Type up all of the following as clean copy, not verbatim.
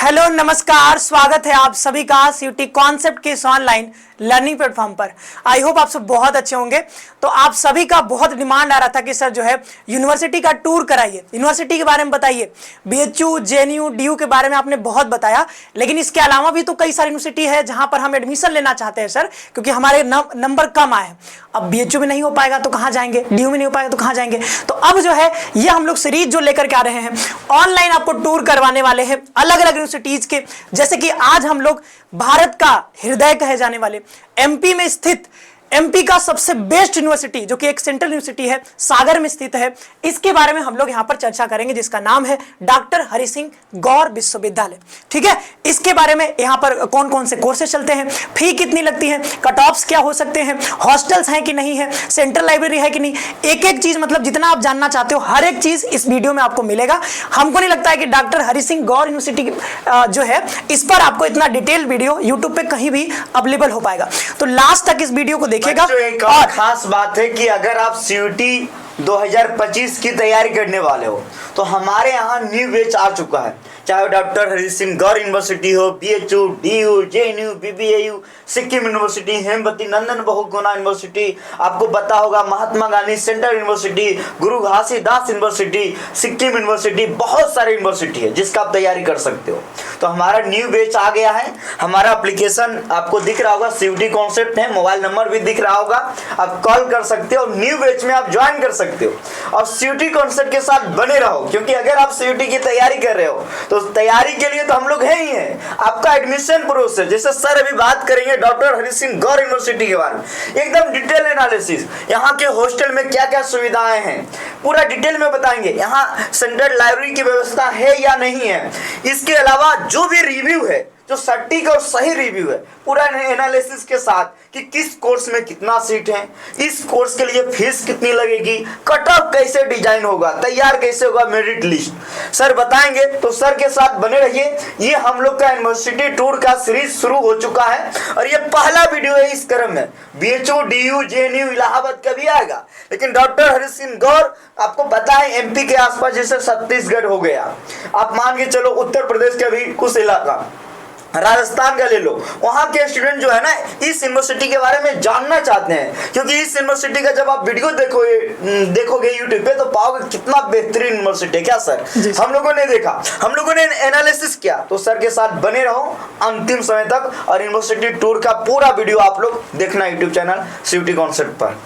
Hello नमस्कार, स्वागत है आप सभी का सीयूटी कॉन्सेप्ट के इस ऑनलाइन लर्निंग प्लेटफॉर्म पर। आई होप आप सब बहुत अच्छे होंगे। तो आप सभी का बहुत डिमांड आ रहा था कि सर जो है यूनिवर्सिटी का टूर कराइए, यूनिवर्सिटी के बारे में बताइए। बीएचयू, जेएनयू, डीयू के बारे में आपने बहुत बताया, लेकिन इसके अलावा भी तो कई सारी यूनिवर्सिटी है जहां पर हम एडमिशन लेना चाहते हैं सर, क्योंकि हमारे नंबर कम आए। अब बीएचयू में नहीं हो पाएगा तो कहाँ जाएंगे, डीयू में नहीं हो पाएगा तो कहाँ जाएंगे। तो अब जो है ये हम लोग सीरीज जो लेकर के आ रहे हैं, ऑनलाइन आपको टूर करवाने वाले हैं अलग अलग यूनिवर्सिटीज के। जैसे कि आज हम लोग भारत का हृदय कहे जाने वाले एमपी में स्थित, एमपी का सबसे बेस्ट यूनिवर्सिटी जो कि एक सेंट्रल यूनिवर्सिटी है, सागर में स्थित है, इसके बारे में हम लोग यहां पर चर्चा करेंगे, जिसका नाम है डॉक्टर हरि सिंह गौर विश्वविद्यालय। ठीक है, इसके बारे में यहां पर कौन कौन से कोर्सेज चलते हैं, फी कितनी लगती है, कट ऑफ्स क्या हो सकते हैं, हॉस्टल्स हैं कि नहीं है, सेंट्रल लाइब्रेरी है कि नहीं, एक एक चीज, मतलब जितना आप जानना चाहते हो हर एक चीज इस वीडियो में आपको मिलेगा। हमको नहीं लगता है कि डॉक्टर हरि सिंह गौर यूनिवर्सिटी जो है इस पर आपको इतना डिटेल वीडियो यूट्यूब पे कहीं भी अवेलेबल हो पाएगा। तो लास्ट तक इस वीडियो को देखिएगा। एक और खास बात है कि अगर आप सीयूटी 2025 की तैयारी करने वाले हो तो हमारे यहाँ न्यू बैच आ चुका है। चाहे डॉक्टर हरि सिंह गौर यूनिवर्सिटी हो, BHU, DU, JNU, BBAU, Sikkim university, Hemvati Nandan Bahuguna university, आपको पता होगा महात्मा गांधी सेंट्रल यूनिवर्सिटी, गुरु घासीदास यूनिवर्सिटी, सिक्किम यूनिवर्सिटी, बहुत सारी यूनिवर्सिटी है जिसका आप तैयारी कर सकते हो। तो हमारा न्यू बैच आ गया है। हमारा एप्लीकेशन आपको दिख रहा होगा, सीयूटी कॉन्सेप्ट है, मोबाइल नंबर भी दिख रहा होगा, आप कॉल कर सकते हो, न्यू बैच में आप ज्वाइन कर सकते हो और सीयूटी कॉन्सेप्ट के साथ बने रहो। क्योंकि अगर आप सीयूटी की तैयारी कर रहे हो तो तैयारी के लिए तो हम लोग हैं ही हैं। आपका एडमिशन प्रोसेस, जैसे सर अभी बात करेंगे डॉक्टर हरि सिंह गौर यूनिवर्सिटी के बारे में, एकदम डिटेल एनालिसिस, यहाँ के हॉस्टल में क्या क्या सुविधाएं हैं पूरा डिटेल में बताएंगे। यहाँ सेंट्रल लाइब्रेरी की व्यवस्था है या नहीं है, इसके अलावा जो भी रिव्यू है, जो सटीक और सही रिव्यू है पूरा एनालिसिस के साथ कि किस कोर्स में कितना सीट है, इस कोर्स के लिए फीस कितनी लगेगी, कट ऑफ कैसे डिजाइन होगा, तैयार कैसे होगा, मेरिट लिस्ट सर बताएंगे। तो सर के साथ बने रहिए। ये हम लोग का यूनिवर्सिटी टूर का सीरीज शुरू हो चुका है और ये पहला वीडियो है इस क्रम में। बीएचयू, डीयू, जेएनयू, इलाहाबाद का भी आएगा, लेकिन डॉक्टर हरि सिंह गौर आपको पता है एमपी के आसपास, जैसे छत्तीसगढ़ हो गया, आप मान के चलो उत्तर प्रदेश का भी कुछ इलाका, राजस्थान का ले लो, वहां के स्टूडेंट जो है ना इस यूनिवर्सिटी के बारे में जानना चाहते हैं। क्योंकि इस यूनिवर्सिटी का जब आप वीडियो देखोगे यूट्यूब पे तो पाओगे कितना बेहतरीन यूनिवर्सिटी है। क्या सर हम लोगों ने देखा, हम लोगों ने एनालिसिस किया। तो सर के साथ बने रहो अंतिम समय तक और यूनिवर्सिटी टूर का पूरा वीडियो आप लोग देखना यूट्यूब चैनल सीयूटी कॉन्सेप्ट पर।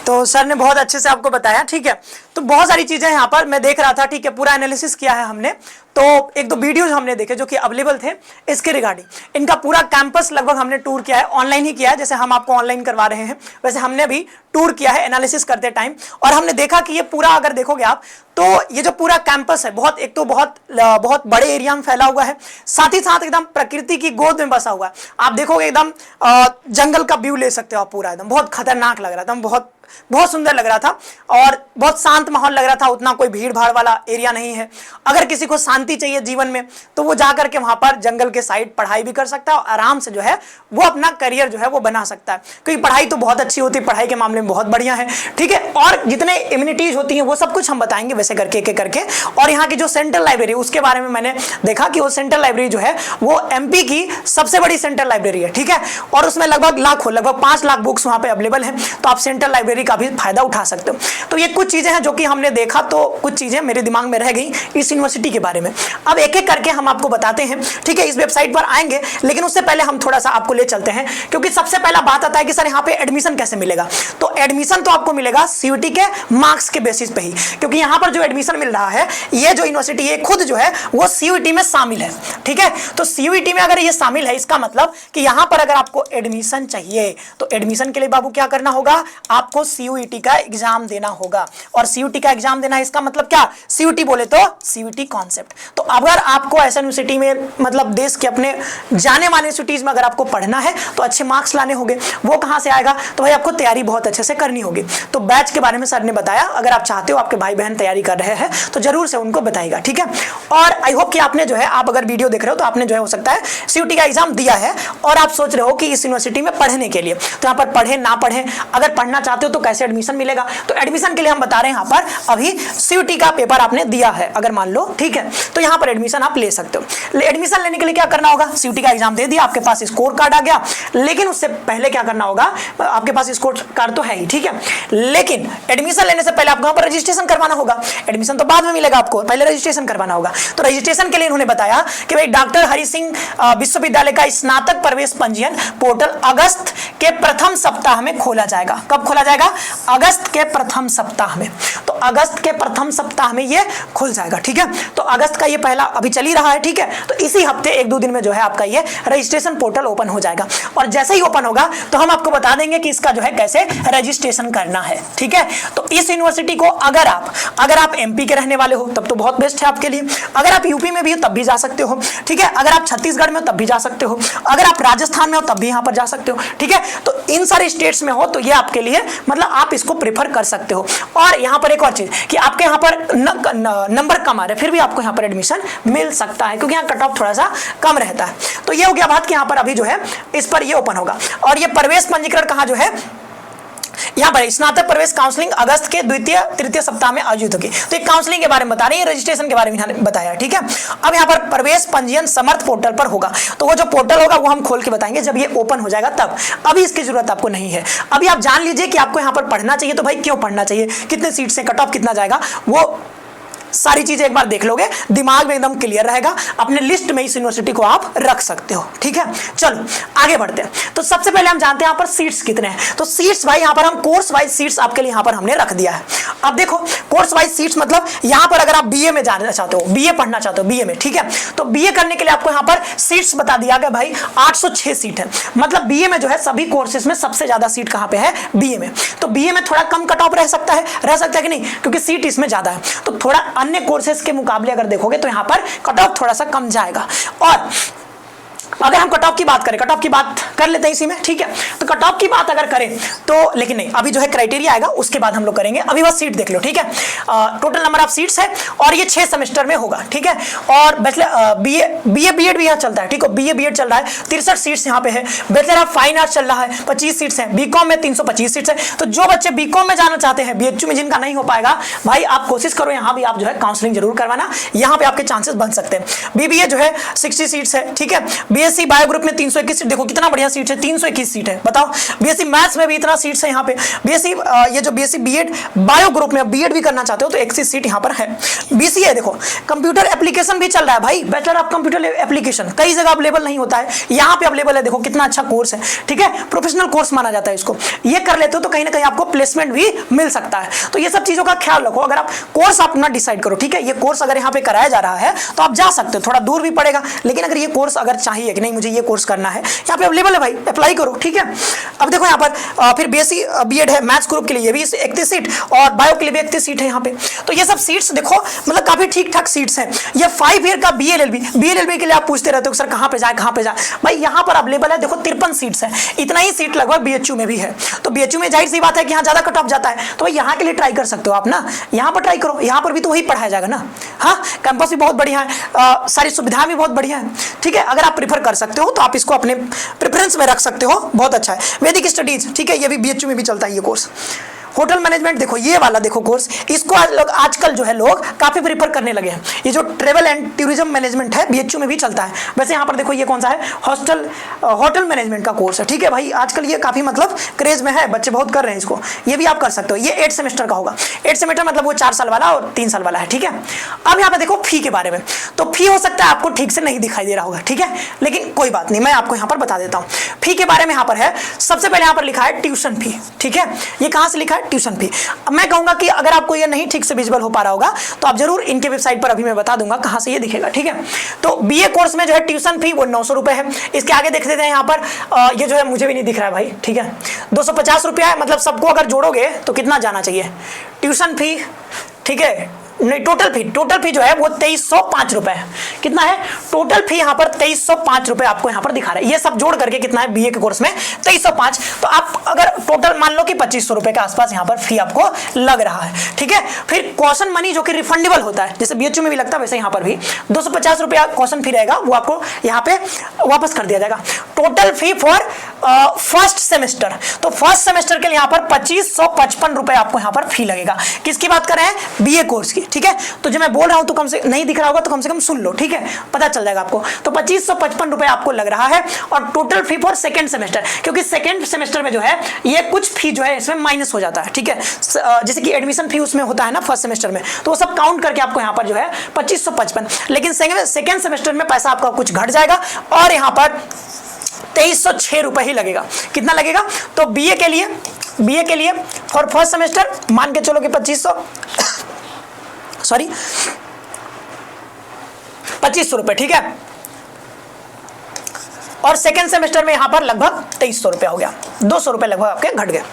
तो सर ने बहुत अच्छे से आपको बताया। ठीक है, तो बहुत सारी चीजें यहाँ पर मैं देख रहा था। ठीक है, पूरा एनालिसिस किया है हमने। तो एक दो वीडियोज हमने देखे जो कि अवेलेबल थे इसके रिगार्डिंग। इनका पूरा कैंपस लगभग हमने टूर किया है, ऑनलाइन ही किया है, जैसे हम आपको ऑनलाइन करवा रहे हैं वैसे हमने भी टूर किया है एनालिसिस करते टाइम। और हमने देखा कि ये पूरा अगर देखोगे आप तो ये जो पूरा कैंपस है बहुत, एक तो बहुत बड़े एरिया में फैला हुआ है, साथ ही साथ एकदम प्रकृति की गोद में बसा हुआ है। आप देखोगे एकदम जंगल का व्यू ले सकते हो आप पूरा, एकदम बहुत खतरनाक लग रहा था, बहुत सुंदर लग रहा था और बहुत शांत माहौल लग रहा था। उतना कोई भीड़ भाड़ वाला एरिया नहीं है। अगर किसी को शांति चाहिए जीवन में तो वो जाकर के वहां पर जंगल के साइड पढ़ाई भी कर सकता है और आराम से जो है वो अपना करियर जो है वो बना सकता है। क्योंकि पढ़ाई तो बहुत अच्छी होती है, पढ़ाई के मामले में बहुत बढ़िया है। ठीक है, और जितने इम्यूनिटीज होती हैं वो सब कुछ हम बताएंगे वैसे करके एक करके। और यहाँ की जो सेंट्रल लाइब्रेरी उसके बारे में मैंने देखा कि वो सेंट्रल लाइब्रेरी जो है वो एमपी की सबसे बड़ी सेंट्रल लाइब्रेरी है। ठीक है, और उसमें लगभग 5 लाख बुक्स वहां पे अवेलेबल हैं। तो आप सेंट्रल लाइब्रेरी का भी फायदा उठा सकते हो। तो ये कुछ चीजें हैं जो कि हमने देखा, तो कुछ चीजें मेरे दिमाग में रह गई इस यूनिवर्सिटी के बारे में। अब एक एक करके हम आपको बताते हैं। ठीक है, इस वेबसाइट पर आएंगे, लेकिन उससे पहले हम थोड़ा सा आपको ले चलते हैं, क्योंकि सबसे पहला बात आता है कि सर यहाँ पे एडमिशन कैसे मिलेगा। तो एडमिशन तो आपको मिलेगा सीयूटी के मार्क्स के बेसिस पे ही, क्योंकि यहाँ पर जो एडमिशन मिल रहा है ये जो यूनिवर्सिटी है खुद जो है वो सीयूटी में शामिल है। ठीक है, तो सीयूटी में अगर ये शामिल है इसका मतलब कि यहाँ पर अगर आपको एडमिशन चाहिए तो एडमिशन के लिए बाबू क्या करना होगा, आपको सीयूटी का एग्जाम देना होगा। और सीयूटी का एग्जाम देना है इसका मतलब क्या, सीयूटी बोले तो सीयूटी कॉन्सेप्ट। तो अगर आपको ऐसा यूनिवर्सिटी में, मतलब देश के अपने जाने माने यूनिवर्सिटीज में अगर आपको पढ़ना है तो अच्छे मार्क्स लाने होंगे। वो कहां से आएगा, तो भाई आपको तैयारी बहुत अच्छे से करनी होगी। तो बैच के बारे में सर ने बताया, अगर आप चाहते हो आपके भाई बहन तैयारी कर रहे हैं तो जरूर से उनको बताइएगा। ठीक है, और आई होप कि आपने जो है, आप अगर वीडियो देख रहे हो तो आपने जो है हो सकता है सीयूटी का एग्जाम दिया है और आप सोच रहे हो कि इस यूनिवर्सिटी में पढ़ने के लिए, तो यहाँ पर पढ़े ना पढ़े, अगर पढ़ना चाहते हो तो कैसे एडमिशन मिलेगा। तो एडमिशन के लिए हम बता रहे हैं यहाँ पर अभी CUT का पेपर आपने दिया है अगर मान लो, ठीक है, तो यहाँ पर एडमिशन आप ले सकते हो। एडमिशन लेने के लिए क्या करना होगा, CUT का एग्जाम दे दिया, आपके पास स्कोर कार्ड आ गया, लेकिन उससे पहले क्या करना होगा, आपके पास स्कोर कार्ड तो है ही, ठीक है, लेकिन एडमिशन लेने से पहले आपको यहाँ पर रजिस्ट्रेशन करवाना होगा। एडमिशन तो बाद में मिलेगा, आपको पहले रजिस्ट्रेशन करवाना होगा। तो रजिस्ट्रेशन के लिए उन्होंने बताया कि भाई डॉक्टर हरि सिंह विश्वविद्यालय का स्नातक प्रवेश पंजीयन पोर्टल अगस्त के प्रथम सप्ताह में खोला जाएगा। कब खोला जाएगा, अगस्त के प्रथम सप्ताह में। तो अगस्त के प्रथम सप्ताह में ये खुल जाएगा, ठीक है। तो अगस्त का ये पहला अभी चल ही रहा है, ठीक है, तो इसी हफ्ते 1-2 दिन में जो है आपका ये रजिस्ट्रेशन पोर्टल ओपन हो जाएगा। और जैसे ही ओपन होगा तो हम आपको बता देंगे कि इसका जो है कैसे रजिस्ट्रेशन करना है, ठीक है। तो इस यूनिवर्सिटी को अगर आप MP के रहने वाले हो तब तो बहुत बेस्ट है आपके लिए, अगर आप UP में भी हो तब भी जा सकते हो, ठीक है, अगर आप छत्तीसगढ़ में हो तब भी जा सकते हो, अगर आप राजस्थान में हो तब भी यहाँ पर जा सकते हो, ठीक है। तो इन सारे स्टेट्स में हो तो ये आपके लिए मतलब आप इसको प्रेफर कर सकते हो। और यहाँ पर एक और चीज कि आपके यहाँ पर नंबर कम आ रहे फिर भी आपको यहाँ पर एडमिशन मिल सकता है, क्योंकि यहाँ कट ऑफ थोड़ा सा कम रहता है। तो ये हो गया बात कि यहाँ पर अभी जो है इस पर ये ओपन होगा। और ये प्रवेश पंजीकरण कहाँ जो है, यहाँ पर स्नातक प्रवेश काउंसलिंग अगस्त के 2-3 सप्ताह में आयोजित होगी। तो एक काउंसलिंग के बारे में बता रही है, रजिस्ट्रेशन के बारे में बताया, ठीक है। अब यहाँ पर प्रवेश पंजीयन समर्थ पोर्टल पर होगा। तो वो जो पोर्टल होगा वो हम खोल के बताएंगे जब ये ओपन हो जाएगा तब। अभी इसकी जरूरत आपको नहीं है। अभी आप जान लीजिए कि आपको यहाँ पर पढ़ना चाहिए, तो भाई क्यों पढ़ना चाहिए, कितने सीट से कट ऑफ कितना जाएगा, वो सारी चीजें एक बार देख लोगे, दिमाग में एकदम क्लियर रहेगा, अपने लिस्ट में इस यूनिवर्सिटी को आप रख सकते हो, ठीक है। चलो आगे बढ़ते हैं। तो सबसे पहले हम जानते हैं यहाँ पर सीट्स कितने हैं। तो सीट्स भाई यहाँ पर हम कोर्स वाइज सीट्स आपके लिए यहाँ पर हमने रख दिया है। अब देखो कोर्स वाइज सीट्स मतलब यहाँ पर अगर आप BA में जाना चाहते हो, BA पढ़ना चाहते हो BA में, ठीक है, तो BA करने के लिए आपको यहाँ पर सीट्स बता दिया गया भाई 806 सीट है। मतलब BA में जो है सभी कोर्सेज में सबसे ज्यादा सीट कहाँ पे है, BA में। तो BA में थोड़ा कम कट ऑफ रह सकता है कि नहीं, क्योंकि सीट इसमें ज्यादा है। तो थोड़ा अन्य कोर्सेज के मुकाबले अगर देखोगे तो यहां पर कट ऑफ थोड़ा सा कम जाएगा। और अगर हम कट ऑफ की बात करें, कट ऑफ की बात कर लेते हैं इसी में, ठीक है। तो कट ऑफ की बात अगर करें तो, लेकिन नहीं, अभी जो है क्राइटेरिया आएगा उसके बाद हम लोग करेंगे, अभी बस सीट देख लो, ठीक है। टोटल नंबर ऑफ सीट्स है और ये 6 सेमेस्टर में होगा, ठीक है। और बैचलर BA B.Ed भी यहाँ चलता है, ठीक है, BA B.Ed चल रहा है, 63 सीट्स यहाँ पे है। बैचलर ऑफ फाइन आर्ट्स चल रहा है, 25 सीट्स है। BCom में 325 सीट्स है। तो जो बच्चे BCom में जाना चाहते हैं, BHU में जिनका नहीं हो पाएगा, भाई आप कोशिश करो यहाँ भी आप जो है काउंसलिंग जरूर करवाना, यहाँ पे आपके चांसेस बन सकते हैं। BBA जो है 60 सीट्स है, ठीक है। BSc बायो ग्रुप में 321 सीट, देखो कितना बढ़िया सीट है, 321 सीट है, बताओ। BSc मैथ्स में भी इतना सीट्स है यहाँ पे। ये जो BSc B.Ed बायो ग्रुप में B.Ed भी करना चाहते हो तो 31 सीट यहाँ पर है। BCA देखो कंप्यूटर एप्लीकेशन भी चल रहा है भाई, बैचलर ऑफ कंप्यूटर एप्लीकेशन कई जगह अवेलेबल नहीं होता है, यहाँ पे अवेलेबल है। देखो कितना अच्छा कोर्स है, ठीक है, प्रोफेशनल कोर्स माना जाता है इसको। ये कर लेते हो तो कहीं ना कहीं आपको प्लेसमेंट भी मिल सकता है। तो ये सब चीजों का ख्याल रखो। अगर आप कोर्स अपना डिसाइड करो, ठीक है, ये कोर्स अगर यहाँ पे कराया जा रहा है तो आप जा सकते हो, थोड़ा दूर भी पड़ेगा, लेकिन अगर ये कोर्स अगर चाहिए कि नहीं मुझे ये कोर्स करना है, यहाँ पे अवेलेबल है भाई, अप्लाई करो, ठीक है। अब देखो यहाँ पर फिर BSc B.Ed है मैथ्स ग्रुप के लिए भी 31 सीट और बायो के लिए भी 31 सीट है यहाँ पे। तो ये सब सीट्स देखो मतलब काफी ठीक ठाक सीट्स हैं। ये 5 ईयर का BLLB के लिए आप पूछते रहते हो सर कहाँ पे जाए भाई, यहाँ पर अवेलेबल है, देखो 53 सीट्स है। इतना ही सीट लगभग BHU में भी है। तो BHU में जाहिर सी बात है कि यहाँ ज्यादा कट ऑफ जाता है, तो भाई यहाँ के लिए ट्राई कर सकते हो आप ना, यहाँ पर ट्राई करो, यहाँ पर भी तो वही पढ़ाया जाएगा ना। हाँ, कैंपस भी बहुत बढ़िया है, सारी सुविधाएं भी बहुत बढ़िया है, ठीक है। अगर आप प्रीफर कर सकते हो तो आप इसको अपने प्रेफरेंस में रख सकते हो, बहुत अच्छा है। वैदिक स्टडीज, ठीक है, ये भी BHU में भी चलता है ये कोर्स। होटल मैनेजमेंट देखो, ये वाला देखो कोर्स, इसको आजकल जो है लोग काफी प्रीफर करने लगे हैं। ये जो ट्रेवल एंड टूरिज्म मैनेजमेंट है BHU में भी चलता है। वैसे यहाँ पर देखो ये कौन सा है, होटल मैनेजमेंट का कोर्स है, ठीक है भाई। आजकल ये काफी मतलब क्रेज में है, बच्चे बहुत कर रहे हैं इसको, ये भी आप कर सकते हो। ये 8 सेमेस्टर का होगा, 8 सेमेस्टर मतलब वो 4 साल वाला और 3 साल वाला है, ठीक है। अब यहाँ पे देखो फी के बारे में, तो फी हो सकता है आपको ठीक से नहीं दिखाई दे रहा होगा, ठीक है, लेकिन कोई बात नहीं, मैं आपको यहाँ पर बता देता हूँ। फी के बारे में यहाँ पर है, सबसे पहले यहाँ पर लिखा है ट्यूशन फी, ठीक है। ये कहाँ से लिखा है, ट्यूशन फी। अब मैं कहूंगा कि अगर आपको ये नहीं ठीक से विजुअल हो पा रहा होगा तो आप जरूर इनके वेबसाइट पर अभी मैं बता दूंगा कहां से ये दिखेगा, ठीक है। तो BA कोर्स में जो है ट्यूशन फी वो 900 रुपए है। इसके आगे देख लेते हैं यहाँ पर, ये जो है मुझे भी नहीं दिख रहा है भाई, ठीक है, 250 रुपया है। मतलब सबको अगर जोड़ोगे तो कितना जाना चाहिए ट्यूशन फी, ठीक है, नहीं, टोटल फी जो है वो 2305 रुपए है। कितना है टोटल फी यहाँ पर? 2305 रुपए आपको यहाँ पर दिखा रहा है। ये सब जोड़ करके कितना है बीए के कोर्स में? 2305। तो आप अगर टोटल मान लो कि 2500 रुपए के आसपास यहाँ पर फी आपको लग रहा है, ठीक है। फिर कॉशन मनी जो कि रिफंडेबल होता है, जैसे बीएचयू में भी लगता है वैसे यहाँ पर भी 250 रुपया कॉशन फी रहेगा, वो आपको यहाँ पे वापस कर दिया जाएगा। Total fee for first semester, तो फर्स्ट सेमेस्टर के लिए यहाँ पर 2555 रुपए आपको यहाँ पर फी लगेगा। किसकी बात कर रहे हैं? बीए कोर्स की, ठीक है। तो जो मैं बोल रहा हूं तो कम से नहीं दिख रहा होगा तो कम से कम सुन लो, ठीक है, पता चल जाएगा आपको। तो 2555 रुपए आपको लग रहा है। और total fee for second semester, क्योंकि सेकंड सेमेस्टर में जो है ये कुछ फी जो है इसमें माइनस हो जाता है, ठीक है। जैसे कि एडमिशन फी उसमें होता है ना फर्स्ट सेमेस्टर में, तो वो सब काउंट करके आपको यहाँ पर जो है 2555, लेकिन सेकंड सेमेस्टर में पैसा आपका कुछ घट जाएगा और यहाँ पर 2306 रुपए ही लगेगा। कितना लगेगा? तो बीए के लिए फॉर फर्स्ट सेमेस्टर मान के चलो कि 2500 रुपए, ठीक है। और सेकेंड सेमेस्टर में यहां पर लगभग 2300 रुपए हो गया, 200 रुपए लगभग आपके घट गए।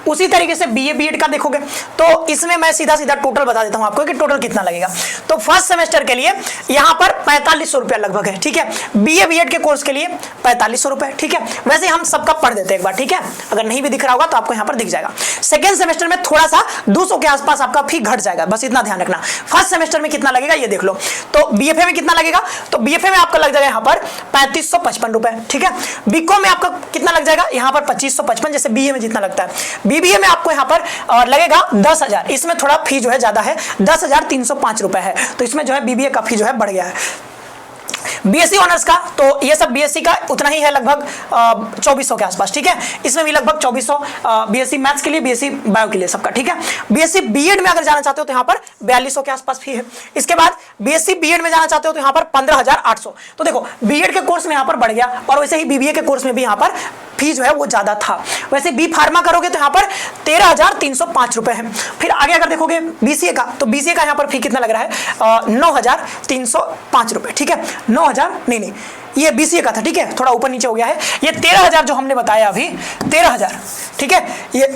उसी तरीके से बीए बीएड का देखोगे तो इसमें मैं सीधा टोटल बता देता हूं आपको कि टोटल कितना लगेगा। तो फर्स्ट सेमेस्टर के लिए यहां पर 4500 रुपया लगभग है, ठीक है। बीए बीएड के कोर्स के लिए 4500 रुपए, ठीक है। वैसे हम सबका पढ़ देते हैं एक बार, ठीक है, अगर नहीं भी दिख रहा होगा तो आपको यहां पर दिख जाएगा। सेकेंड सेमेस्टर में थोड़ा सा 200 के आसपास आपका फी घट जाएगा, बस इतना ध्यान रखना। फर्स्ट सेमेस्टर में कितना लगेगा ये देख लो। तो बीएफए में कितना लगेगा? तो बीएफए में आपका लग जाएगा यहाँ पर 3555 रुपए, ठीक है। बीकॉम में आपका कितना लग जाएगा? यहाँ पर 2555, जैसे बीए में जितना लगता है। बीबीए में आपको यहाँ पर लगेगा 10,000, इसमें थोड़ा फी जो है ज्यादा है, 10,305 रुपए है, तो इसमें जो है बीबीए का फी जो है बढ़ गया है। बीएससी ऑनर्स का तो ये सब बीएससी का उतना ही है, लगभग 2400 के आसपास, ठीक है। इसमें भी लगभग 2400 बीएससी मैथ्स के लिए, बीएससी बायो के लिए सबका, ठीक है। बीएससी बीएड में अगर जाना चाहते हो तो यहाँ पर 4200 के आसपास फी है। इसके बाद बीएससी बीएड में जाना चाहते हो तो यहाँ पर 15,800। तो देखो बीएड के कोर्स में यहाँ पर बढ़ गया और वैसे ही बीबीए के कोर्स में भी यहाँ पर फी जो है वो ज्यादा था। वैसे बी फार्मा करोगे तो यहाँ पर 13,305 रुपए है। फिर आगे अगर देखोगे बीसीए का, तो बीसीए का यहाँ पर फी कितना लग रहा है? 9,305 रुपए, ठीक है। 9,000 नहीं, ये बीसीए का था, ठीक है, थोड़ा ऊपर नीचे हो गया है। ये 13,000 जो हमने बताया अभी, 13,000, ठीक है, ये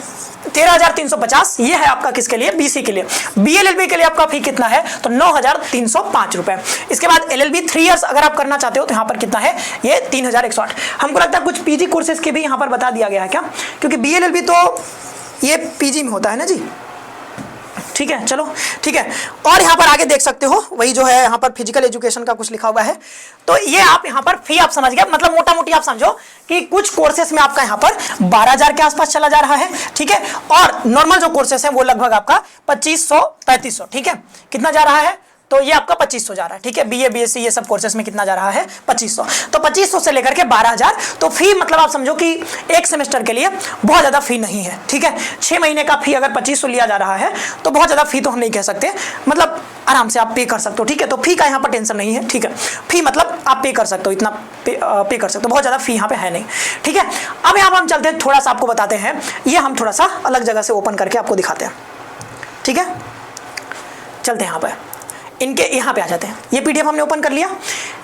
13,350 ये है आपका किसके लिए? बीसी के लिए। बीएलएलबी के लिए आपका फी कितना है? तो 9,305 रुपए। इसके बाद एलएलबी 3 इयर्स अगर आप करना चाहते हो तो यहाँ पर कितना है? ये 3,108। हमको लगता है कुछ पीजी कोर्सेज के भी यहाँ पर बता दिया गया है क्या, क्योंकि बीएलएलबी तो ये पीजी में होता है ना जी, ठीक है, चलो ठीक है। और यहाँ पर आगे देख सकते हो वही जो है यहाँ पर फिजिकल एजुकेशन का कुछ लिखा हुआ है। तो ये आप यहाँ पर फी आप समझ गए, मतलब मोटा मोटी आप समझो कि कुछ कोर्सेस में आपका यहाँ पर 12,000 के आसपास चला जा रहा है, ठीक है। और नॉर्मल जो कोर्सेस है वो लगभग आपका 2500-3500, ठीक है। कितना जा रहा है? तो ये आपका 2500 जा रहा है, ठीक है। बीए बीएससी ये सब कोर्सेस में कितना जा रहा है? 2500। तो 2500 से लेकर के 12,000, तो फी मतलब आप समझो कि एक सेमेस्टर के लिए बहुत ज्यादा फी नहीं है, ठीक है। 6 महीने का फी अगर 2500 लिया जा रहा है तो बहुत ज्यादा फी तो हम नहीं कह सकते, मतलब आराम से आप पे कर सकते हो, ठीक है। तो फी का यहाँ पर टेंशन नहीं है, ठीक है। फी मतलब आप पे कर सकते हो, इतना पे कर सकते हो, बहुत ज्यादा फी यहाँ पे है नहीं, ठीक है। अब यहाँ पर हम चलते हैं, थोड़ा सा आपको बताते हैं, ये हम थोड़ा सा अलग जगह से ओपन करके आपको दिखाते हैं, ठीक है। चलते हैं यहाँ पर, इनके यहाँ पे आ जाते हैं। ये पीडीएफ हमने ओपन कर लिया।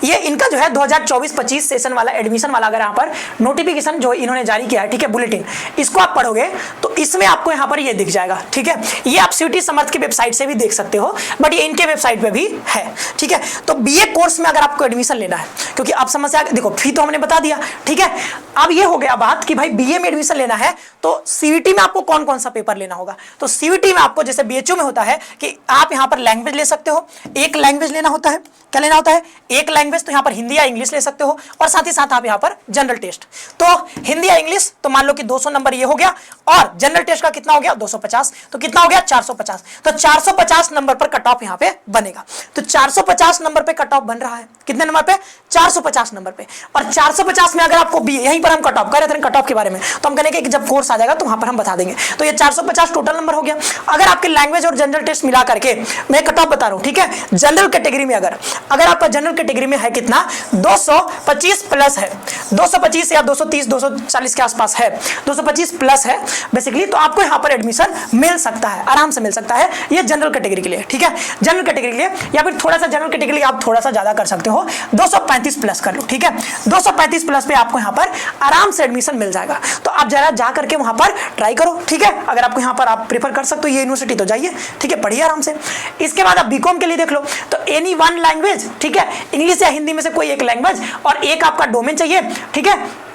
ये इनका जो है 2024-25 सेशन वाला एडमिशन वाला अगर यहाँ पर नोटिफिकेशन जो इन्होंने जारी किया है, ठीक है, बुलेटिन, इसको आप पढ़ोगे तो इसमें आपको यहाँ पर ये दिख जाएगा, ठीक है। ये आप सीयूटी समर्थ की वेबसाइट से भी देख सकते हो, बट ये इनके वेबसाइट पे भी है, ठीक है। तो बीए कोर्स में अगर आपको एडमिशन लेना है, क्योंकि आप समस्या देखो फी तो हमने बता दिया, ठीक है। अब ये हो गया बात कि भाई बीए में एडमिशन लेना है तो सीयूटी में आपको कौन कौन सा पेपर लेना होगा। तो सीयूटी में आपको जैसे बीएचयू में होता है कि आप यहाँ पर लैंग्वेज ले सकते हो, एक लैंग्वेज लेना होता है। क्या लेना होता है? एक लैंग्वेज, तो यहाँ पर हिंदी या इंग्लिश ले सकते हो, और साथ ही साथ आप यहाँ पर जनरल टेस्ट, तो हिंदी या इंग्लिश तो मान लो कि 200 नंबर ये हो गया, और जनरल टेस्ट का कितना हो गया? 250, तो कितना हो गया? 450। तो 450 नंबर पर कट ऑफ यहाँ पे बनेगा। तो 450 नंबर पे कट ऑफ बन रहा है, कितने नंबर पे? 450 नंबर पे। और 450 में अगर आपको बी, यहीं पर हम कट ऑफ कर रहे थे कट ऑफ के बारे में, तो हम कहेंगे कि जब कोर्स आ जाएगा तो वहां पर हम बता देंगे। तो ये 450 टोटल नंबर हो गया। अगर आपके लैंग्वेज और जनरल टेस्ट मिला करके मैं कट ऑफ बता रहा हूँ, ठीक है, जनरल कैटेगरी में अगर आपका जनरल कैटेगरी में है कितना? 225 प्लस है, 225 या 230 240 के आसपास है, 225 प्लस है बेसिकली, तो आपको यहाँ पर एडमिशन मिल सकता है, आराम से मिल सकता है। ये जनरल कैटेगरी के लिए, ठीक है, जनरल कैटेगरी के लिए, या फिर थोड़ा सा जनरल कैटेगरी के लिए आप थोड़ा सा ज्यादा कर सकते हो, 235 प्लस कर लो, ठीक है, 235 प्लस पे आपको यहाँ पर आराम से एडमिशन मिल जाएगा। तो आप जरा जा करके वहां पर ट्राई करो, ठीक है, अगर आपको यहाँ पर आप प्रेफर कर सकते हो ये यूनिवर्सिटी तो जाइए, ठीक है, पढ़िए आराम से। इसके बाद आप बीकॉम के लिए देख लो, तो एनी वन लैंग्वेज, ठीक है, इंग्लिश या हिंदी में से कोई एक लैंग्वेज और एक आपका डोमेन चाहिए, ठीक है,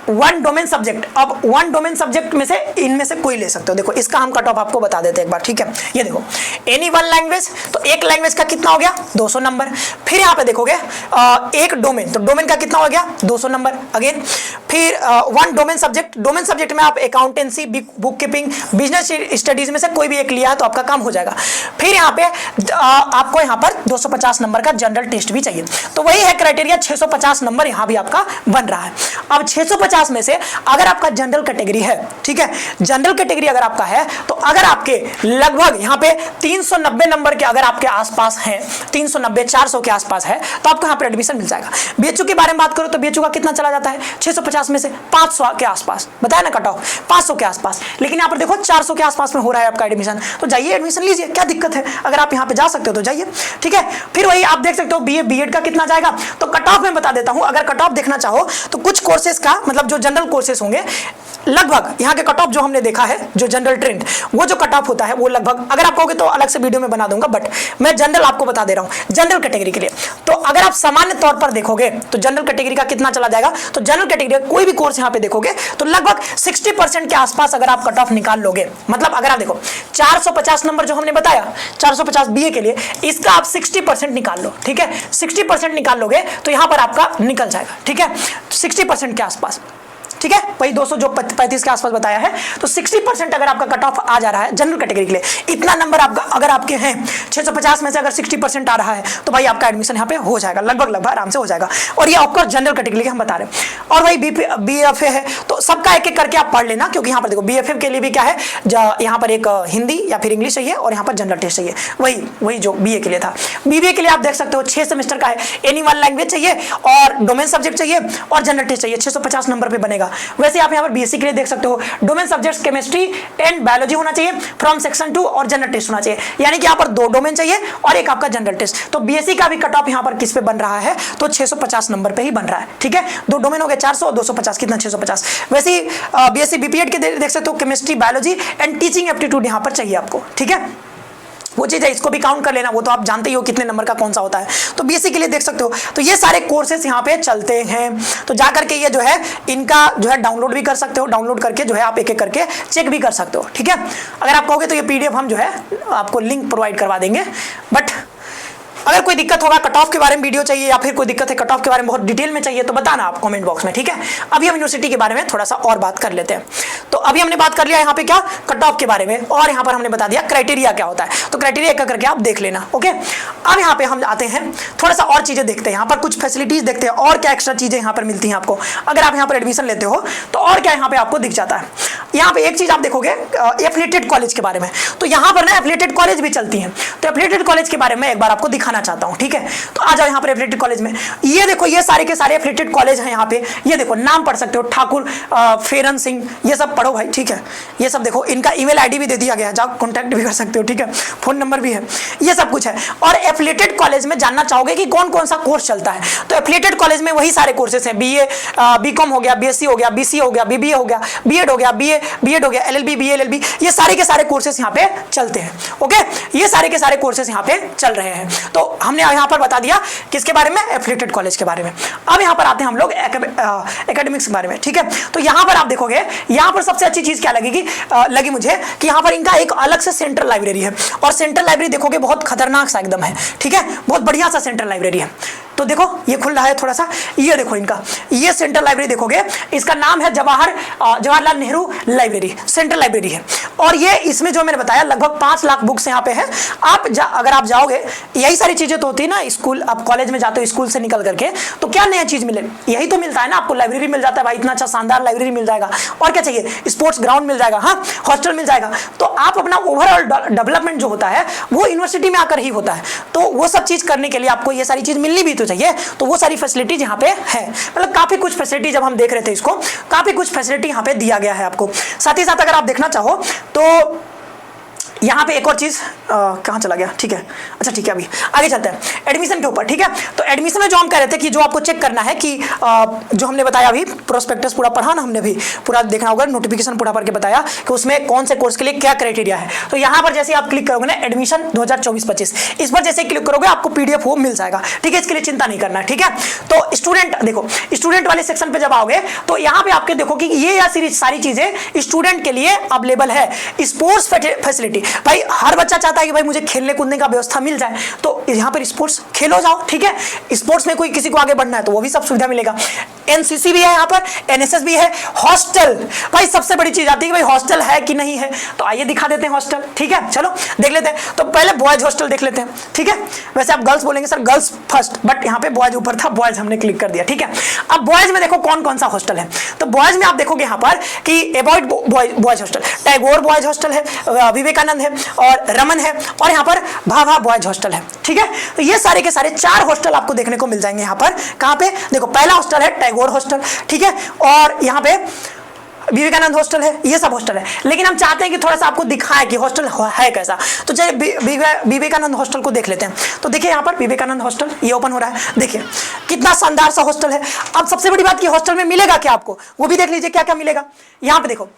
वन डोमेन सब्जेक्ट। अब वन डोमेन सब्जेक्ट में से इनमें से कोई ले सकते हो। देखो इसका हम कट ऑफ आपको बता देते हैं एक बार, ठीक है, ये देखो एनी वन लैंग्वेज, तो एक लैंग्वेज का कितना हो गया 200 नंबर। फिर यहाँ पे देखोगे एक डोमेन, तो डोमेन का कितना हो गया 200 नंबर अगेन। फिर one domain subject, domain subject में आप accountancy, book keeping, business studies में से कोई भी एक लिया है तो आपका काम हो जाएगा। फिर यहाँ पे आपको यहाँ पर 250 नंबर का जनरल टेस्ट भी चाहिए, तो वही है क्राइटेरिया, 650 नंबर यहाँ भी आपका बन रहा है। अब 650 में से अगर आपका जनरल कैटेगरी है, ठीक है, जनरल कैटेगरी अगर आपका है तो अगर आपके लगभग यहाँ पे 390 नंबर के अगर आपके आसपास हैं, 390 400 के आसपास है, तो आपको यहाँ पर एडमिशन मिल जाएगा। बीएचयू के बारे में बात करो तो बीएचयू का कितना चला जाता है 650 में से 500 के आसपास, बताया ना कट ऑफ 500 के आसपास, लेकिन यहाँ पर देखो 400 के आसपास में हो रहा है आपका एडमिशन, तो जाइए एडमिशन लीजिए, क्या दिक्कत है, अगर आप यहाँ पे जा सकते हो तो जाइए, ठीक है। फिर वही आप देख सकते हो बीए बीएड का कितना जाएगा, तो कट ऑफ में बता देता हूँ। अगर कट ऑफ देखना चाहो तो कुछ कोर्सेज का मतलब जो जनरल कोर्सेज होंगे, लगभग यहाँ के कट ऑफ जो हमने देखा है, जो जनरल ट्रेंड, वो जो कट ऑफ होता है वो लगभग, अगर आप कहोगे तो अलग से वीडियो में बना दूंगा, बट मैं जनरल आपको बता दे रहा हूँ जनरल कैटेगरी के लिए। तो अगर आप सामान्य तौर पर देखोगे तो जनरल कैटेगरी का कितना चला जाएगा, तो जनरल कैटेगरी का कोई भी कोर्स यहाँ पे देखोगे तो लगभग 60% के आसपास अगर आप कट ऑफ निकाल लोगे, मतलब अगर आप देखो 450 नंबर जो हमने बताया 450 बीए के लिए, इसका आप 60% निकाल लो, ठीक है, 60% निकाल लोगे तो यहाँ पर आपका निकल जाएगा, ठीक है, 60% के आसपास, ठीक है, वही 200 जो 35 के आसपास बताया है, तो 60% अगर आपका कट ऑफ आ जा रहा है जनरल कैटेगरी के लिए, इतना नंबर आपका अगर आपके हैं 650 में से अगर 60% आ रहा है तो भाई आपका एडमिशन यहाँ पे हो जाएगा, लगभग आराम से हो जाएगा। और ये ऑफकोर्स जनरल कैटेगरी के हम बता रहे हैं। और भाई बीएफए है तो सबका एक एक करके आप पढ़ लेना, क्योंकि यहाँ पर देखो बीएफए के लिए भी क्या है, यहाँ पर एक हिंदी या फिर इंग्लिश चाहिए और यहाँ पर जनरल टेस्ट चाहिए, वही जो बीए के लिए था। बीबीए के लिए आप देख सकते हो 6 सेमेस्टर का है, एनी वन लैंग्वेज चाहिए और डोमेन सब्जेक्ट चाहिए और जनरल टेस्ट चाहिए, 650 नंबर पे बनेगा। वैसे आप यहाँ पर बीएससी के लिए देख सकते हो domain subjects chemistry and biology होना चाहिए फ्रॉम सेक्शन 2 और जनरल टेस्ट होना चाहिए, यानी कि यहाँ पर 2 डोमेन चाहिए और एक आपका जनरल टेस्ट। तो बीएससी का भी कट ऑफ यहाँ पर किस पे बन रहा है, तो 650 नंबर पे ही बन रहा है, ठीक है, 2 डोमेन हो गए 400 और 250 कितना 650। वैसे ही बीएससी बीपीएड के देख सकते हो chemistry biology and teaching aptitude यहाँ पर चाहिए आपको, ठीक है, वो चीज़ है, इसको भी काउंट कर लेना, वो तो आप जानते ही हो कितने नंबर का कौन सा होता है। तो बीएससी के लिए देख सकते हो, तो ये सारे कोर्सेज यहाँ पे चलते हैं, तो जा करके ये जो है इनका जो है डाउनलोड भी कर सकते हो, डाउनलोड करके जो है आप एक एक करके चेक भी कर सकते हो, ठीक है। अगर आप कहोगे तो ये पीडीएफ हम जो है आपको लिंक प्रोवाइड करवा देंगे, बट अगर कोई दिक्कत होगा, कट ऑफ के बारे में वीडियो चाहिए या फिर कोई दिक्कत है कट ऑफ के बारे में बहुत डिटेल में चाहिए तो बताना आप कमेंट बॉक्स में, ठीक है। अभी हम यूनिवर्सिटी के बारे में थोड़ा सा और बात कर लेते हैं। तो अभी हमने बात कर लिया यहाँ पे क्या कट ऑफ के बारे में, और यहाँ पर हमने बता दिया क्राइटेरिया क्या होता है, तो क्राइटेरिया एक करके आप देख लेना, ओके। अब यहाँ पे हम आते हैं थोड़ा सा और चीजें देखते हैं, यहाँ पर कुछ फैसिलिटीज देखते हैं और क्या एक्स्ट्रा चीजें यहाँ पर मिलती हैं आपको अगर आप यहाँ पर एडमिशन लेते हो, तो और क्या यहाँ पे आपको दिख जाता है। यहाँ पे एक चीज आप देखोगे एफिलिएटेड कॉलेज के बारे में, तो यहाँ पर ना एफिलिएटेड कॉलेज भी चलती हैं, तो एफिलिएटेड कॉलेज के बारे में एक बार आपको दिखाना चाहता हूँ, ठीक है। तो आ जाओ यहाँ पर एफिलिएटेड कॉलेज में, ये देखो ये सारे के सारे एफिलिएटेड कॉलेज हैं यहाँ पे, ये देखो नाम पढ़ सकते हो, ठाकुर फेरन सिंह, ये सब पढ़ो भाई, ठीक है। ये सब देखो, इनका ईमेल आईडी भी दे दिया गया है, जाओ कॉन्टैक्ट भी कर सकते हो, ठीक है, फोन नंबर भी है, ये सब कुछ है। और एफिलिएटेड कॉलेज में जानना चाहोगे कि कौन कौन सा कोर्स चलता है, तो एफिलिएटेड कॉलेज में वही सारे कोर्सेज हैं, बीए बीकॉम हो गया, बीएससी हो गया, बीसीए हो गया, बीबीए हो गया, बीएड हो गया, बीएड हो गया, एलएलबी बीएलएलबी, ये सारे के सारे कोर्सेज यहाँ पे चलते हैं, ओके। ये सारे के सारे कोर्सेज यहाँ पे चल रहे हैं। तो हमने यहाँ पर बता दिया किसके बारे में, एफिलिएटेड कॉलेज के बारे में। अब यहाँ पर आते हैं हम लोग एकेडमिक्स के बारे में, ठीक है। तो यहाँ पर आप देखोगे, यहाँ पर सबसे अच्छी चीज क्या लगी मुझे कि यहाँ पर इनका एक अलग से सेंट्रल लाइब्रेरी है, और सेंट्रल लाइब्रेरी देखोगे बहुत खतरनाक सा एकदम है, ठीक है, बहुत बढ़िया सा सेंट्रल लाइब्रेरी है। तो देखो ये खुल रहा है थोड़ा सा, ये देखो इनका ये सेंट्रल लाइब्रेरी देखोगे, इसका नाम है Jawaharlal Nehru library, central library है। और ये इसमें जो मैंने बताया लगभग 5 लाख बुक्स यहाँ पे हैं। आप अगर आप जाओगे, यही सारी चीजें तो होती है ना, स्कूल आप कॉलेज में जाते हो स्कूल से निकल करके, तो क्या नया चीज मिले, यही तो मिलता है ना आपको, लाइब्रेरी मिल जाता है भाई, इतना अच्छा शानदार लाइब्रेरी मिल जाएगा, और क्या चाहिए, स्पोर्ट्स ग्राउंड मिल जाएगा, हाँ हॉस्टल मिल जाएगा। तो आप अपना ओवरऑल डेवलपमेंट जो होता है वो यूनिवर्सिटी में आकर ही होता है, तो वो सब चीज करने के लिए आपको ये सारी चीज मिलनी भी तो चाहिए, तो वो सारी फैसिलिटीज यहाँ पे है। मतलब काफी कुछ फैसिलिटी, जब हम देख रहे थे इसको, काफी कुछ फैसिलिटी यहाँ पे दिया गया है आपको। साथ ही साथ अगर आप देखना चाहो तो यहाँ पे एक और चीज कहाँ चला गया, ठीक है, अच्छा ठीक है, अभी आगे चलते हैं एडमिशन के ऊपर, ठीक है। तो एडमिशन में जो हम कह रहे थे कि जो आपको चेक करना है कि जो हमने बताया अभी, प्रोस्पेक्टस पूरा पढ़ा ना हमने भी, पूरा देखना होगा, नोटिफिकेशन पूरा पढ़ के बताया कि उसमें कौन से कोर्स के लिए क्या क्राइटेरिया है। तो यहाँ पर जैसे आप क्लिक करोगे ना एडमिशन 2024-25, इस पर जैसे क्लिक करोगे आपको PDF वो मिल जाएगा, ठीक है। इसके लिए चिंता नहीं करना है, ठीक है। तो स्टूडेंट देखो, स्टूडेंट वाले सेक्शन पे जब आओगे तो यहाँ पे आपके देखो कि ये या सारी चीजें स्टूडेंट के लिए अवेलेबल है। स्पोर्ट्स फैसिलिटी, भाई हर बच्चा चाहता है कि भाई मुझे खेलने कूदने का व्यवस्था मिल जाए, तो यहाँ पर स्पोर्ट्स खेलो जाओ, ठीक है। स्पोर्ट्स में कोई किसी को आगे बढ़ना है तो वो भी सब सुविधा मिलेगा। NCC भी है यहाँ पर, NSS भी है। हॉस्टल, भाई सबसे बड़ी चीज आती है कि भाई हॉस्टल है कि नहीं है, तो आइए दिखा देते हैं हॉस्टल, ठीक है। चलो देख लेते हैं। तो पहले बॉयज हॉस्टल देख लेते हैं, ठीक है। वैसे आप गर्ल्स बोलेंगे सर गर्ल्स फर्स्ट, बट यहाँ पे बॉयज ऊपर था, बॉयज हमने क्लिक कर दिया, ठीक है। अब बॉयज में देखो कौन कौन सा हॉस्टल है। तो बॉयज में आप देखोगे यहाँ पर कि about boys hostel, Tagore boys hostel है, विवेकानंद है और रमन है, और यहाँ पर भाभा बॉयज हॉस्टल है, ठीक है। तो ये सारे के सारे 4 हॉस्टल आपको देखने को मिल जाएंगे यहाँ पर। कहाँ पे देखो, पहला हॉस्टल है टैगोर हॉस्टल, ठीक है, और यहाँ पे विवेकानंद हॉस्टल है, ये सब हॉस्टल है। लेकिन हम चाहते हैं कि थोड़ा सा आपको दिखाएं कि हॉस्टल है कैसा, तो चलिए विवेकानंद हॉस्टल को देख लेते हैं। तो देखिए यहाँ पर विवेकानंद हॉस्टल ये ओपन हो रहा है, देखिए कितना शानदार सा हॉस्टल है। अब सबसे बड़ी बात कि हॉस्टल में मिलेगा क्या आपको, वो भी देख लीजिए क्या क्या मिलेगा। यहाँ पे देखो,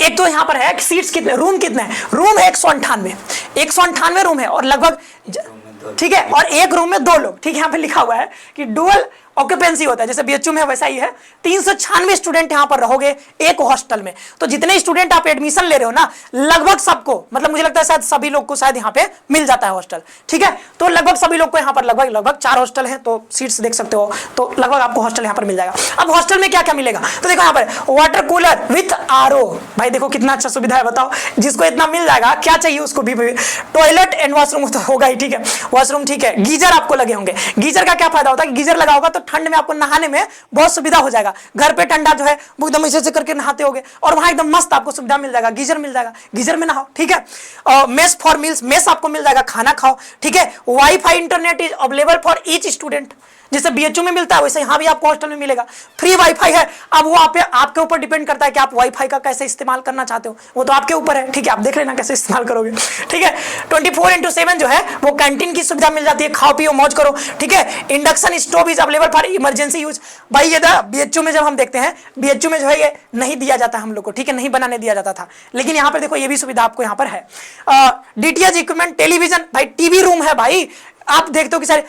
एक तो यहाँ पर है सीट्स कितने, रूम कितने हैं, रूम है 198 रूम है, और लगभग, ठीक है, और एक रूम में 2 लोग, ठीक है। यहाँ पे लिखा हुआ है कि डुअल ऑक्यूपेंसी होता है, जैसे BHU में वैसा ही है। 396 स्टूडेंट यहाँ पर रहोगे एक हॉस्टल में। तो जितने स्टूडेंट आप एडमिशन ले रहे हो ना, लगभग सबको, मतलब मुझे लगता है शायद सभी लोग को शायद यहाँ पे मिल जाता है हॉस्टल, ठीक है। तो लगभग सभी लोग को यहाँ पर लगभग 4 हॉस्टल है, तो सीट्स देख सकते हो, तो लगभग आपको हॉस्टल यहाँ पर मिल जाएगा। अब हॉस्टल में क्या क्या मिलेगा, तो देखो यहाँ पर वाटर कूलर विथ RO, भाई देखो कितना अच्छा सुविधा है, बताओ जिसको इतना मिल जाएगा क्या चाहिए उसको भी। टॉयलेट एंड वॉशरूम तो होगा ही, ठीक है, वॉशरूम, ठीक है। गीजर आपको लगे होंगे। गीजर का क्या फायदा होता है, गीजर लगा होगा तो ठंड में आपको नहाने में बहुत सुविधा हो जाएगा। घर पे ठंडा जो है वो एकदम ऐसे करके नहाते होगे, और वहां एकदम मस्त आपको सुविधा मिल जाएगा, गीजर मिल जाएगा, गीजर में नहाओ, ठीक है। मेस फॉर मील्स, मेस आपको मिल जाएगा, खाना खाओ, ठीक है। Wifi internet is available for each student, जैसे BHU में मिलता है वैसे यहाँ भी आपको हॉस्टल में मिलेगा। फ्री वाईफाई है। अब वो आपके ऊपर डिपेंड करता है कि आप वाईफाई का कैसे इस्तेमाल करना चाहते हो, वो तो आपके ऊपर है, ठीक है। आप देख लेना कैसे इस्तेमाल करोगे, ठीक है। 24/7 जो है वो कैंटीन की सुविधा मिल जाती है, खाओ पियो मौज करो, ठीक है। Induction stove is available for emergency use. भाई ये BHU में जब हम देखते हैं, BHU में जो है ये नहीं दिया जाता हम लोग को, ठीक है, नहीं बनाने दिया जाता था, लेकिन यहाँ पर देखो ये भी सुविधा आपको यहाँ पर है। DTH इक्विपमेंट, टेलीविजन, भाई TV रूम है। भाई आप देखते हो कि सारे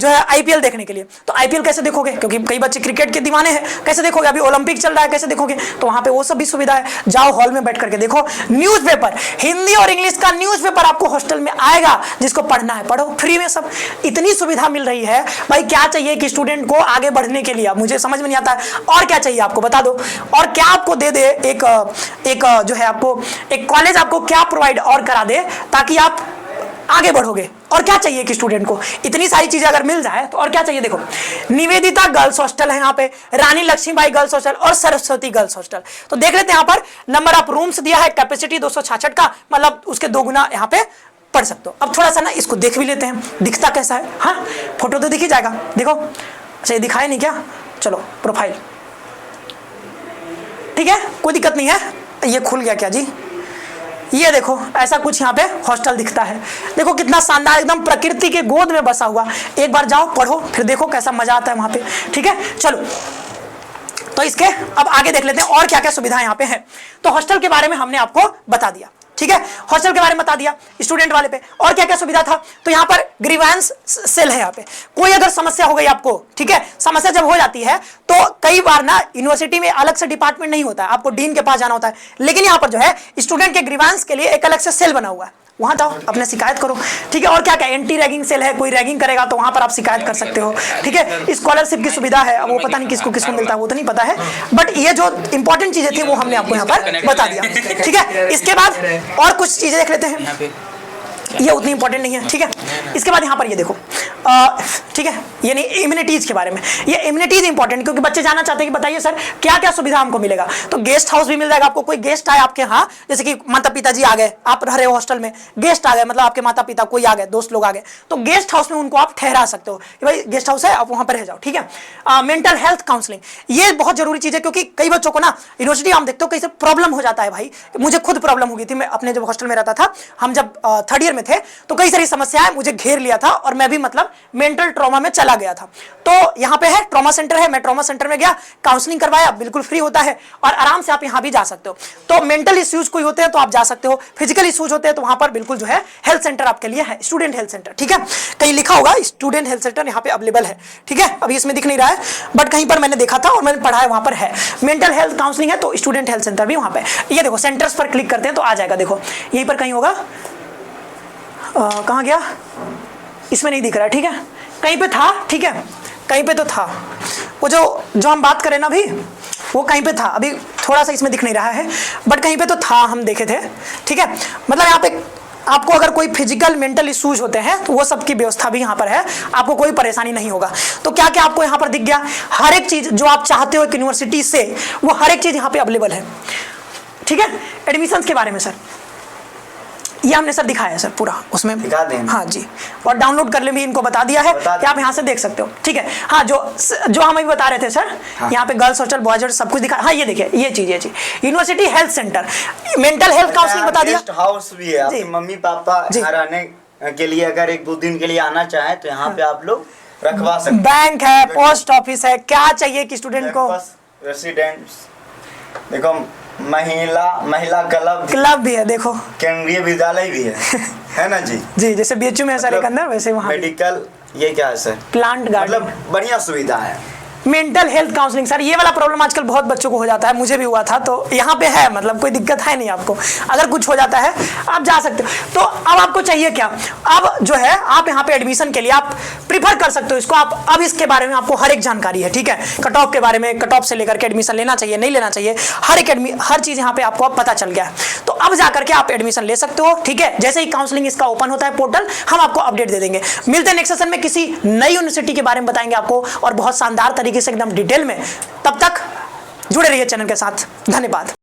जो है IPL देखने के लिए, तो IPL कैसे देखोगे, क्योंकि कई बच्चे क्रिकेट के दीवाने हैं, कैसे देखोगे, अभी ओलंपिक चल रहा है, कैसे देखोगे, तो वहां पे वो सब भी सुविधा है। जाओ हॉल में बैठ करके देखो। न्यूज़पेपर, हिंदी और इंग्लिश का न्यूज़पेपर आपको हॉस्टल में आएगा, जिसको पढ़ना है पढ़ो, फ्री में सब। इतनी सुविधा मिल रही है, भाई क्या चाहिए कि स्टूडेंट को आगे बढ़ने के लिए, मुझे समझ में नहीं आता है, और क्या चाहिए आपको बता दो, और क्या आपको दे दे एक जो है आपको एक कॉलेज आपको क्या प्रोवाइड और करा दे ताकि आप आगे बढ़ोगे। और क्या चाहिए कि स्टूडेंट को, इतनी सारी चीजें अगर मिल जाए तो और क्या चाहिए। देखो निवेदिता गर्ल्स हॉस्टल है यहाँ पे, रानी लक्ष्मीबाई गर्ल्स हॉस्टल और सरस्वती गर्ल्स हॉस्टल। तो देख लेते हैं यहाँ पर नंबर ऑफ रूम्स दिया है, कैपेसिटी 266 का, मतलब उसके 2 गुना यहाँ पे पढ़ सकते हो। अब थोड़ा सा ना इसको देख भी लेते हैं, दिखता कैसा है। हाँ फोटो तो दिख ही जाएगा, देखो अच्छा ये दिखाए नहीं क्या, चलो प्रोफाइल, ठीक है कोई दिक्कत नहीं है। ये खुल गया क्या जी, ये देखो ऐसा कुछ यहाँ पे हॉस्टल दिखता है। देखो कितना शानदार, एकदम प्रकृति के गोद में बसा हुआ। एक बार जाओ पढ़ो, फिर देखो कैसा मजा आता है वहां पे, ठीक है। चलो तो इसके अब आगे देख लेते हैं और क्या क्या सुविधाएं यहाँ पे हैं। तो हॉस्टल के बारे में हमने आपको बता दिया, ठीक है, हॉस्टल के बारे में बता दिया। स्टूडेंट वाले पे और क्या क्या सुविधा था, तो यहाँ पर ग्रीवेंस सेल है। यहाँ पे कोई अगर समस्या हो गई आपको, ठीक है, समस्या जब हो जाती है तो कई बार ना यूनिवर्सिटी में अलग से डिपार्टमेंट नहीं होता है, आपको डीन के पास जाना होता है, लेकिन यहाँ पर जो है स्टूडेंट के ग्रीवेंस के लिए एक अलग से सेल बना हुआ है, वहां जाओ अपने शिकायत करो, ठीक है। और क्या क्या एंटी रैगिंग सेल है, कोई रैगिंग करेगा तो वहां पर आप शिकायत कर सकते हो, ठीक है। स्कॉलरशिप की सुविधा है, अब वो पता नहीं किसको किसको मिलता है वो तो नहीं पता है, बट ये जो इंपॉर्टेंट चीजें थी वो हमने आपको यहाँ पर बता दिया, ठीक है। इसके बाद और कुछ चीजें देख लेते हैं, ये उतनी इंपॉर्टेंट नहीं है, ठीक है। इसके बाद यहाँ पर ये देखो ठीक है, यानी इम्यूनिटीज के बारे में। ये इम्यूनिटीज इंपॉर्टेंट, क्योंकि बच्चे जानना चाहते हैं कि बताइए सर क्या क्या सुविधा हमको मिलेगा। तो गेस्ट हाउस भी मिल जाएगा आपको। कोई गेस्ट आए आपके यहाँ, जैसे कि माता पिता जी आ गए, आप रह रहे हो हॉस्टल में, गेस्ट आ गए, मतलब आपके माता पिता कोई आ गए, दोस्त लोग आ गए, तो गेस्ट हाउस में उनको आप ठहरा सकते हो कि भाई गेस्ट हाउस है, आप वहां पर रह जाओ। ठीक है। मेंटल हेल्थ काउंसलिंग, ये बहुत जरूरी चीज है, क्योंकि कई बच्चों को ना यूनिवर्सिटी हम देखते हो कैसे प्रॉब्लम हो जाता है भाई। मुझे खुद प्रॉब्लम हो गई थी, मैं अपने जब हॉस्टल में रहता था, हम जब थर्ड ईयर में थे, तो कई सारी समस्याएं मुझे घेर लिया था और मैं भी मतलब मेंटल ट्रॉमा में चला गया था। तो यहाँ पे है ट्रॉमा सेंटर है, मैं ट्रॉमा सेंटर में गया, काउंसलिंग करवाया, बिल्कुल फ्री होता है और आराम से आप यहाँ भी जा सकते हो। तो मेंटल इश्यूज कोई होते हैं तो आप जा सकते हो, फिजिकल इश्यूज होते हैं तो वहां पर बिल्कुल जो है हेल्थ सेंटर आपके लिए है, स्टूडेंट हेल्थ सेंटर। ठीक है, कहीं लिखा होगा स्टूडेंट हेल्थ सेंटर यहाँ पे अवेलेबल है। ठीक है, अभी इसमें दिख नहीं रहा है, बट कहीं पर मैंने देखा था और मैंने पढ़ा है, वहां पर है। मेंटल हेल्थ काउंसलिंग है तो स्टूडेंट हेल्थ सेंटर भी वहां पे। ये देखो सेंटर्स पर क्लिक करते हैं तो आ जाएगा, देखो यहीं पर कहीं होगा। कहाँ गया, इसमें नहीं दिख रहा है। ठीक है, कहीं पे था, ठीक है, कहीं पे तो था वो जो हम बात करें ना अभी, वो कहीं पे था, अभी थोड़ा सा इसमें दिख नहीं रहा है, बट कहीं पे तो था, हम देखे थे। ठीक है, मतलब यहाँ पे आपको अगर कोई फिजिकल मेंटल इश्यूज होते हैं तो वो सब की व्यवस्था भी यहाँ पर है, आपको कोई परेशानी नहीं होगा। तो क्या क्या आपको यहाँ पर दिख गया, हर एक चीज जो आप चाहते हो एक यूनिवर्सिटी से, वो हर एक चीज यहाँ पे अवेलेबल है। ठीक है, एडमिशंस के बारे में सर ये हमने सर दिखाया है सर पूरा, उसमें दिखा दें। हाँ जी, और डाउनलोड करने भी इनको बता दिया है कि आप यहाँ से देख सकते हो। ठीक है, हाँ जो हम अभी बता रहे थे सर, हाँ। यहाँ पे गर्ल्स हॉस्टल, बॉयज हॉस्टल सब कुछ दिखा। हाँ ये देखिए, ये चीज university health centre, mental health counselling बता दिया। गेस्ट हाउस भी है, आपके मम्मी पापा यहाँ रहने के लिए अगर 1-2 दिन के लिए आना चाहे तो यहाँ पे आप लोग रखवा सकते। बैंक है, पोस्ट ऑफिस है, क्या चाहिए कि स्टूडेंट को, रेसिडेंट्स, देखो महिला क्लब भी है, देखो केंद्रीय विद्यालय भी है ना जी। जी, जैसे बीएचयू में है सर एक अंदर, वैसे वहाँ मेडिकल, ये क्या है सर, प्लांट गार्डन, मतलब बढ़िया सुविधा है। मेंटल हेल्थ काउंसलिंग सर, ये वाला प्रॉब्लम आजकल बहुत बच्चों को हो जाता है, मुझे भी हुआ था, तो यहाँ पे है, मतलब कोई दिक्कत है नहीं आपको, अगर कुछ हो जाता है आप जा सकते हो। तो अब आपको चाहिए क्या, अब जो है आप यहाँ पे एडमिशन के लिए आप प्रीफर कर सकते हो इसको, आप अब इसके बारे में आपको हर एक जानकारी है। ठीक है, कट ऑफ के बारे में, कट ऑफ से लेकर के एडमिशन लेना चाहिए नहीं लेना चाहिए, हर चीज यहाँ पे आपको अब पता चल गया है। तो अब जाकर के आप एडमिशन ले सकते हो। ठीक है, जैसे ही काउंसलिंग इसका ओपन होता है पोर्टल, हम आपको अपडेट दे देंगे। मिलते हैं नेक्स्ट सेशन में, किसी नई यूनिवर्सिटी के बारे में बताएंगे आपको, और बहुत शानदार तरीके से एकदम डिटेल में। तब तक जुड़े रहिए चैनल के साथ, धन्यवाद।